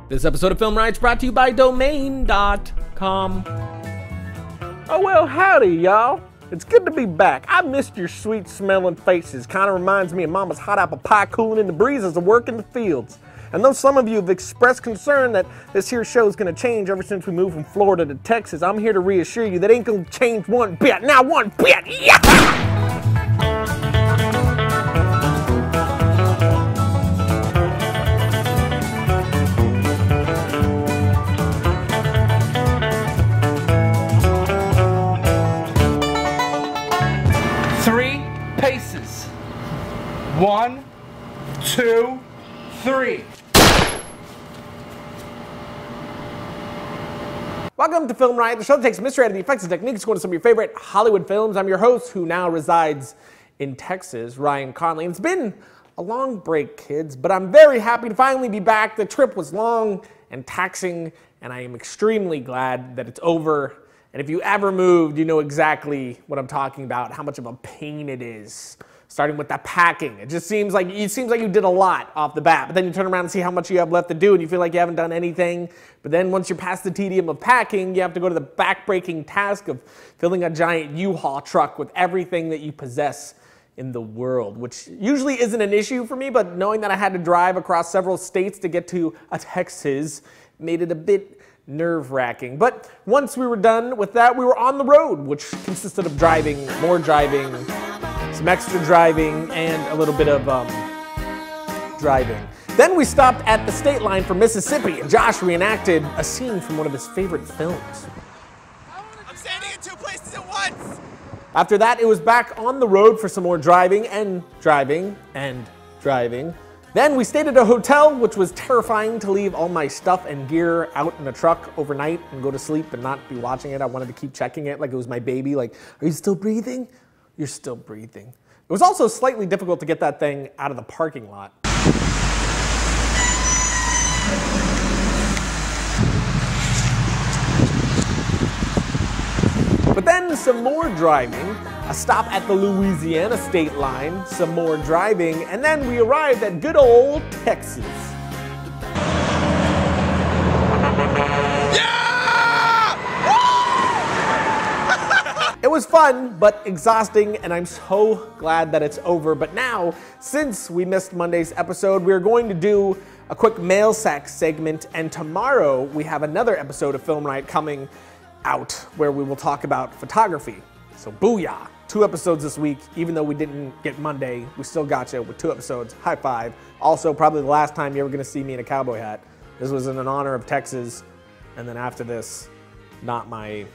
This episode of Film Riot's brought to you by Domain.com. Oh, well, howdy, y'all. It's good to be back. I missed your sweet-smelling faces. Kind of reminds me of Mama's hot apple pie cooling in the breeze as I work in the fields. And though some of you have expressed concern that this here show is going to change ever since we moved from Florida to Texas, I'm here to reassure you that ain't going to change one bit. Not one bit. Yeah! 3 paces. 1, 2, 3. Welcome to Film Riot, the show that takes mystery out of the effects and techniques to some of your favorite Hollywood films. I'm your host, who now resides in Texas, Ryan Conley. And it's been a long break, kids, but I'm very happy to finally be back. The trip was long and taxing, and I am extremely glad that it's over. And if you ever moved, you know exactly what I'm talking about, how much of a pain it is. Starting with the packing. It seems like you did a lot off the bat, but then you turn around and see how much you have left to do and you feel like you haven't done anything. But then once you're past the tedium of packing, you have to go to the back-breaking task of filling a giant U-Haul truck with everything that you possess in the world, which usually isn't an issue for me, but knowing that I had to drive across several states to get to Texas made it a bit nerve-wracking. But once we were done with that, we were on the road, which consisted of driving, more driving, some extra driving, and a little bit of driving. Then we stopped at the state line for Mississippi, and Josh reenacted a scene from one of his favorite films. I'm standing in 2 places at once! After that, it was back on the road for some more driving and driving and driving. Then we stayed at a hotel, which was terrifying to leave all my stuff and gear out in the truck overnight and go to sleep and not be watching it. I wanted to keep checking it like it was my baby. Like, are you still breathing? You're still breathing. It was also slightly difficult to get that thing out of the parking lot. But then some more driving, a stop at the Louisiana state line, some more driving, and then we arrived at good old Texas. It was fun, but exhausting, and I'm so glad that it's over. But now, since we missed Monday's episode, we're going to do a quick mail sack segment, and tomorrow we have another episode of Film Riot coming out where we will talk about photography. So booyah! 2 episodes this week. Even though we didn't get Monday, we still got you with 2 episodes. High five. Also, probably the last time you're ever going to see me in a cowboy hat. This was in honor of Texas, and then after this, not my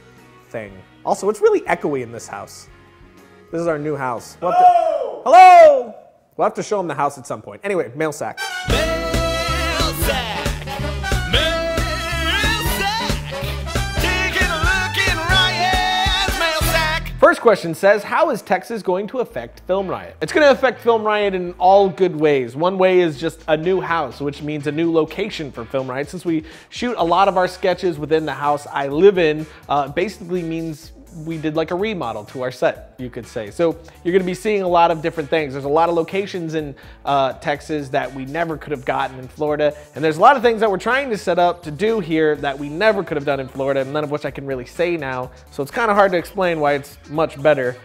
thing. Also, it's really echoey in this house. This is our new house. Hello! We'll have to show them the house at some point. Anyway, mail sack. First question says, how is Texas going to affect Film Riot? It's going to affect Film Riot in all good ways. One way is just a new house, which means a new location for Film Riot. Since we shoot a lot of our sketches within the house I live in, basically means we did like a remodel to our set, you could say. So you're going to be seeing a lot of different things. There's a lot of locations in Texas that we never could have gotten in Florida. And there's a lot of things that we're trying to set up to do here that we never could have done in Florida, none of which I can really say now. So it's kind of hard to explain why it's much better,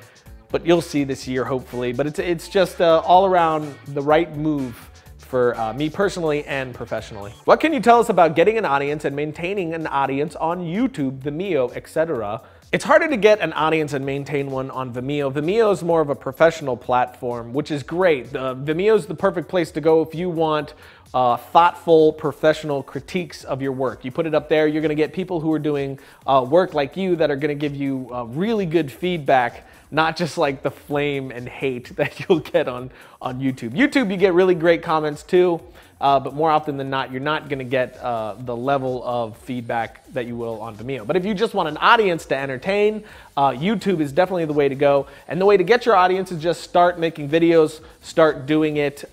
but you'll see this year, hopefully. But it's just all around the right move for me personally and professionally. What can you tell us about getting an audience and maintaining an audience on YouTube, Vimeo, etc.? It's harder to get an audience and maintain one on Vimeo. Vimeo is more of a professional platform, which is great. Vimeo is the perfect place to go if you want thoughtful, professional critiques of your work. You put it up there, you're gonna get people who are doing work like you that are gonna give you really good feedback, not just like the flame and hate that you'll get on YouTube. YouTube, you get really great comments too. But more often than not, you're not going to get the level of feedback that you will on Vimeo. But if you just want an audience to entertain, YouTube is definitely the way to go. And the way to get your audience is just start making videos, start doing it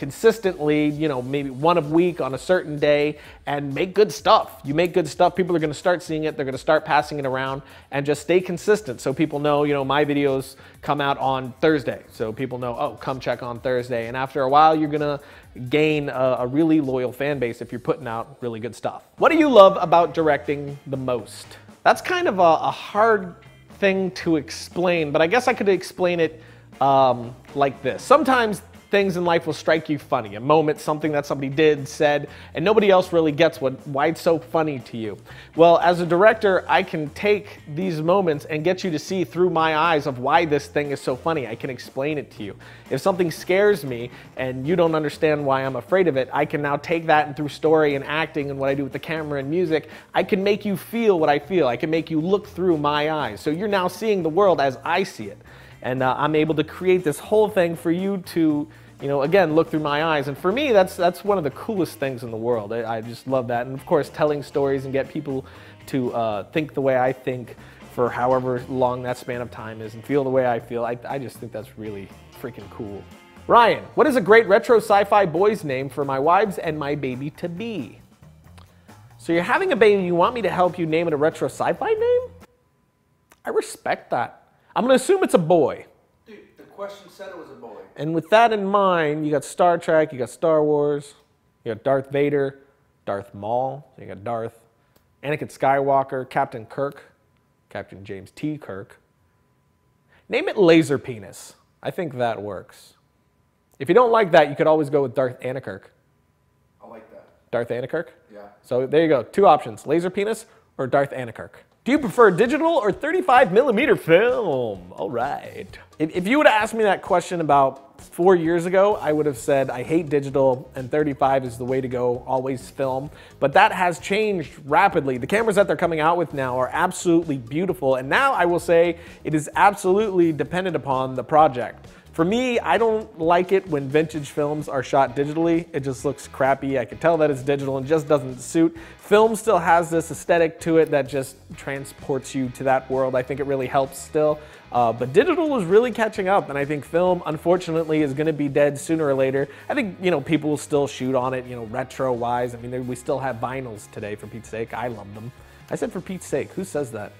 consistently, you know, maybe one a week on a certain day and make good stuff. You make good stuff, people are going to start seeing it, they're going to start passing it around, and just stay consistent so people know, you know, my videos come out on Thursday. So people know, oh, come check on Thursday. And after a while, you're going to gain a really loyal fan base if you're putting out really good stuff. What do you love about directing the most? That's kind of a hard thing to explain, but I guess I could explain it like this. Sometimes things in life will strike you funny, a moment, something that somebody did, said, and nobody else really gets why it's so funny to you. Well, as a director, I can take these moments and get you to see through my eyes of why this thing is so funny. I can explain it to you. If something scares me and you don't understand why I'm afraid of it, I can now take that and through story and acting and what I do with the camera and music, I can make you feel what I feel. I can make you look through my eyes. So you're now seeing the world as I see it. And I'm able to create this whole thing for you to, you know, again, look through my eyes. And for me, that's one of the coolest things in the world. I just love that. And of course, telling stories and get people to think the way I think for however long that span of time is and feel the way I feel, I just think that's really freaking cool. Ryan, what is a great retro sci-fi boy's name for my wives and my baby-to-be? So you're having a baby, you want me to help you name it a retro sci-fi name? I respect that. I'm going to assume it's a boy. Dude, the question said it was a boy. And with that in mind, you got Star Trek, you got Star Wars, you got Darth Vader, Darth Maul, you got Darth, Anakin Skywalker, Captain Kirk, Captain James T. Kirk. Name it Laser Penis. I think that works. If you don't like that, you could always go with Darth Anakirk. I like that. Darth Anakirk? Yeah. So there you go. Two options, Laser Penis or Darth Anakirk. Do you prefer digital or 35mm film? All right. If you would have asked me that question about 4 years ago, I would have said I hate digital and 35 is the way to go, always film. But that has changed rapidly. The cameras that they're coming out with now are absolutely beautiful. And now I will say it is absolutely dependent upon the project. For me, I don't like it when vintage films are shot digitally. It just looks crappy. I can tell that it's digital and just doesn't suit. Film still has this aesthetic to it that just transports you to that world. I think it really helps still. But digital is really catching up, and I think film, unfortunately, is gonna be dead sooner or later. I think, you know, people will still shoot on it, you know, retro-wise. I mean, we still have vinyls today, for Pete's sake. I love them. I said for Pete's sake. Who says that?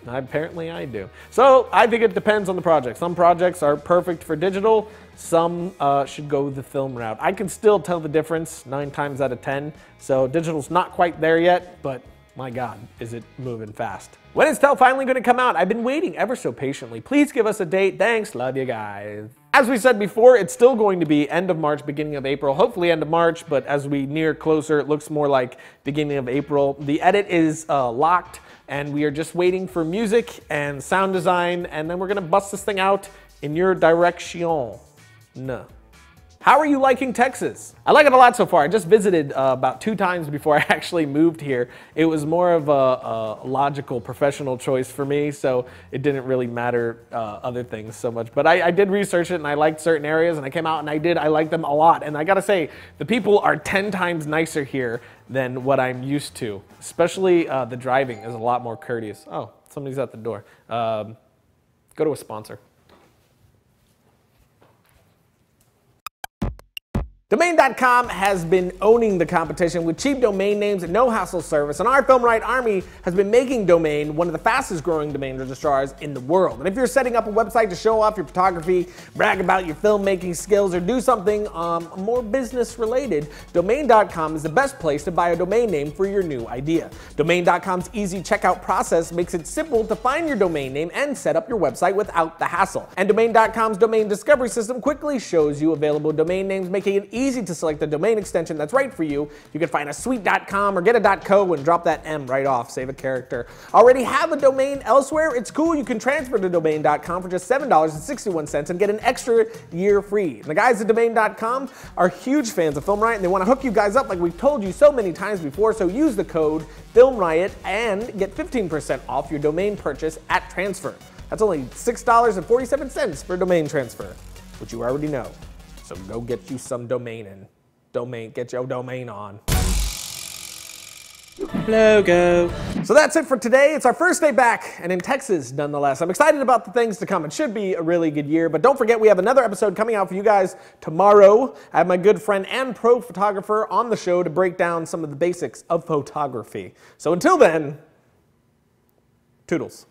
Apparently I do. So I think it depends on the project. Some projects are perfect for digital. Some should go the film route. I can still tell the difference 9 times out of 10. So digital's not quite there yet, but my God, is it moving fast. When is Tell finally going to come out? I've been waiting ever so patiently. Please give us a date. Thanks. Love you guys. As we said before, it's still going to be end of March, beginning of April. Hopefully end of March, but as we near closer, it looks more like beginning of April. The edit is locked, and we are just waiting for music and sound design, and then we're gonna bust this thing out in your direction. No. How are you liking Texas? I like it a lot so far. I just visited about 2 times before I actually moved here. It was more of a logical, professional choice for me, so it didn't really matter other things so much. But I did research it, and I liked certain areas, and I came out and I liked them a lot. And I gotta say, the people are 10 times nicer here than what I'm used to. Especially the driving is a lot more courteous. Oh, somebody's at the door. Go to a sponsor. Domain.com has been owning the competition with cheap domain names and no hassle service, and our FilmRight Army has been making Domain one of the fastest growing domain registrars in the world. And if you're setting up a website to show off your photography, brag about your filmmaking skills, or do something more business related, Domain.com is the best place to buy a domain name for your new idea. Domain.com's easy checkout process makes it simple to find your domain name and set up your website without the hassle. And Domain.com's domain discovery system quickly shows you available domain names, making it easy to select the domain extension that's right for you. You can find a sweet.com or get a .co and drop that M right off, save a character. Already have a domain elsewhere? It's cool. You can transfer to Domain.com for just $7.61 and get an extra year free. And the guys at Domain.com are huge fans of Film Riot, and they want to hook you guys up like we've told you so many times before, so use the code FilmRiot and get 15% off your domain purchase at transfer. That's only $6.47 for domain transfer, which you already know. So go get you some domain and get your domain on. Logo. So that's it for today. It's our first day back, and in Texas, nonetheless. I'm excited about the things to come. It should be a really good year, but don't forget we have another episode coming out for you guys tomorrow. I have my good friend and pro photographer on the show to break down some of the basics of photography. So until then, toodles.